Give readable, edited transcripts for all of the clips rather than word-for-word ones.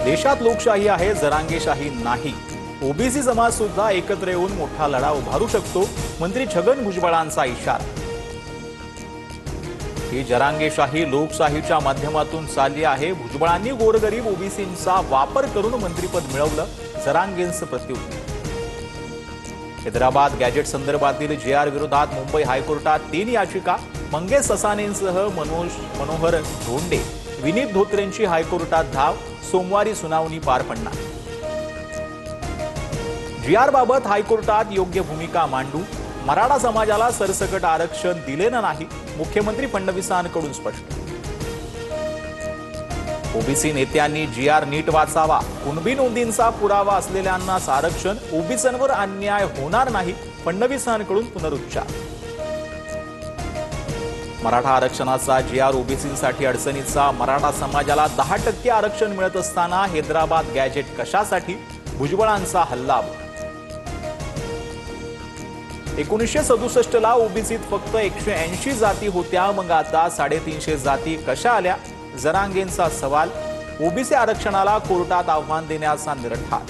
देशात लोकशाही आहे, जरांगेशाही नाही। ओबीसी समाज सुद्धा एकत्र येऊन मोठा लढा उभारू शकतो। मंत्री छगन भुजबळांचा इशारा। ही जरांगेशाही लोकशाहीच्या माध्यमातून चालली आहे। भुजबळांनी गोरगरीब ओबीसींचा वापर करून मंत्रिपद मिळवलं। जरांगेंचं प्रत्युत्तर। हैदराबाद गॅजेट संदर्भातील जेआर विरोधात मुंबई हायकोर्टात 3 याचिका। मंगेश ससानेंसह मनोहर धोंडे, विनीत धोत्रेंची हायकोर्टात धाव। सोमवारी सुनावणी पार पडणार। जीआर बाबत हायकोर्टात योग्य भूमिका मांडू। मराठा समाजाला सरसकट आरक्षण दिलेलं नाही। मुख्यमंत्री फडणवीसांकडून स्पष्ट। ओबीसी नेत्यांनी जीआर नीट वाचावा। कुणबी नोंदींचा पुरावा असलेल्यांनाच आरक्षण। ओबीसींवर अन्याय होणार नाही। फडणवीसांकडून पुनरुच्चार। मराठा आरक्षणाचा जीआर ओबीसींसाठी अडचणीचा। मराठा समाजाला 10% आरक्षण मिळत असताना हैदराबाद गॅजेट कशासाठी? भुजबळांचा हल्लाबोल। 1967 ला ओबीसीत फक्त 180 जाती होत्या, मग आता 350 जाती कशा आल्या? जरांगेंचा सवाल। ओबीसी आरक्षणाला कोर्टात आव्हान देण्याचा निर्धार।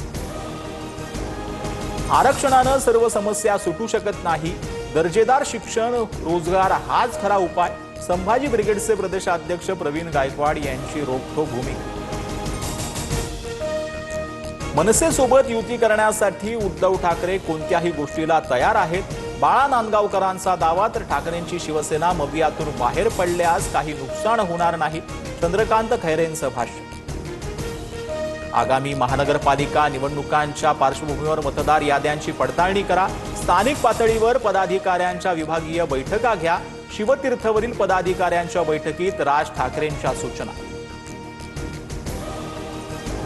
आरक्षणानं सर्व समस्या सुटू शकत नाही। दर्जेदार शिक्षण, रोजगार हाच खरा उपाय। संभाजी ब्रिगेडचे प्रदेशाध्यक्ष प्रवीण गायकवाड यांची रोखठोक भूमिका। मनसेसोबत युती करण्यासाठी उद्धव ठाकरे कोणत्याही गोष्टीला तयार आहेत। बाळा नांदगावकरांचा दावा, तर ठाकरेंची शिवसेना मवियातून बाहेर पडल्यास काही नुकसान होणार नाही। चंद्रकांत खैरेंचं भाष्य। आगामी महानगरपालिका निवडणुकांच्या पार्श्वभूमीवर मतदार याद्यांची पडताळणी करा। स्थानिक पातळीवर पदाधिकाऱ्यांच्या विभागीय बैठका घ्या। शिवतीर्थवरील पदाधिकाऱ्यांच्या बैठकीत राज ठाकरेंच्या सूचना।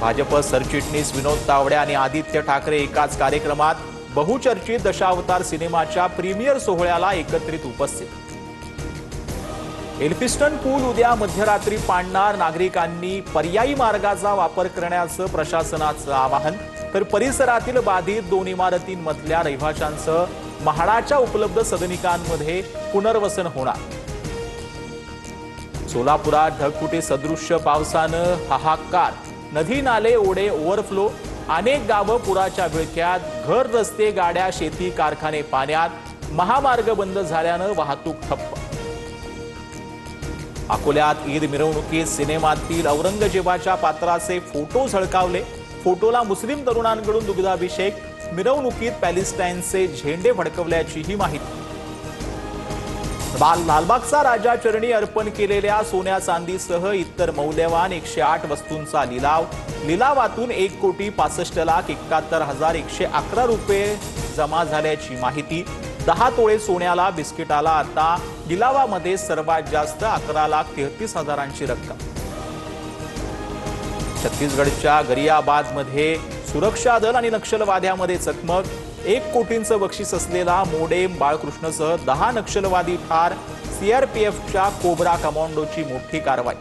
भाजप सरचिटणीस विनोद तावडे आणि आदित्य ठाकरे एकाच कार्यक्रमात। बहुचर्चित दशावतार सिनेमाच्या प्रीमियर सोहळ्याला एकत्रित उपस्थित। एल्फिस्टन पूल उद्या मध्यरात्री पाडणार। नागरिकांनी पर्यायी मार्गाचा वापर करण्याचं प्रशासनाचं आवाहन। तर परिसरातील बाधित 2 इमारतींमधल्या रहिवाशांचं म्हाडाच्या उपलब्ध सदनिकांमध्ये पुनर्वसन होणार। सोलापुरात ढगफुटी सदृश्य पावसानं हाहाकार। नदी नाले ओढे ओव्हरफ्लो। अनेक गावं पुराच्या विळख्यात। घर रस्ते गाड्या शेती कारखाने पाण्यात। महामार्ग बंद झाल्यानं वाहतूक ठप्प। अकोल्यात ईद मिरवणुकीत सिनेमातील औरंगजेबाच्या पात्राचे फोटो झळकावले। फोटोला मुस्लिम तरुणांकडून दुग्धाभिषेक। मिरवणुकीत पॅलेस्टाईनचे झेंडे फडकवल्याचीही माहिती। लालबागचा राजा चरणी अर्पण केलेल्या सोन्या चांदीसह इतर मौल्यवान 108 वस्तूंचा लिलाव। लिलावातून 1,65,71,111 रुपये जमा झाल्याची माहिती। 10 तोळे सोन्याला बिस्किटाला आता लिलावामध्ये सर्वात जास्त 11,33,000ची रक्कम। छत्तीसगडच्या गरियाबादमध्ये सुरक्षा दल आणि नक्षलवाद्यामध्ये चकमक। 1 कोटींचं बक्षीस असलेला मोडेम बाळकृष्णसह 10 नक्षलवादी ठार। सीआरपीएफच्या कोब्रा कमांडोची मोठी कारवाई।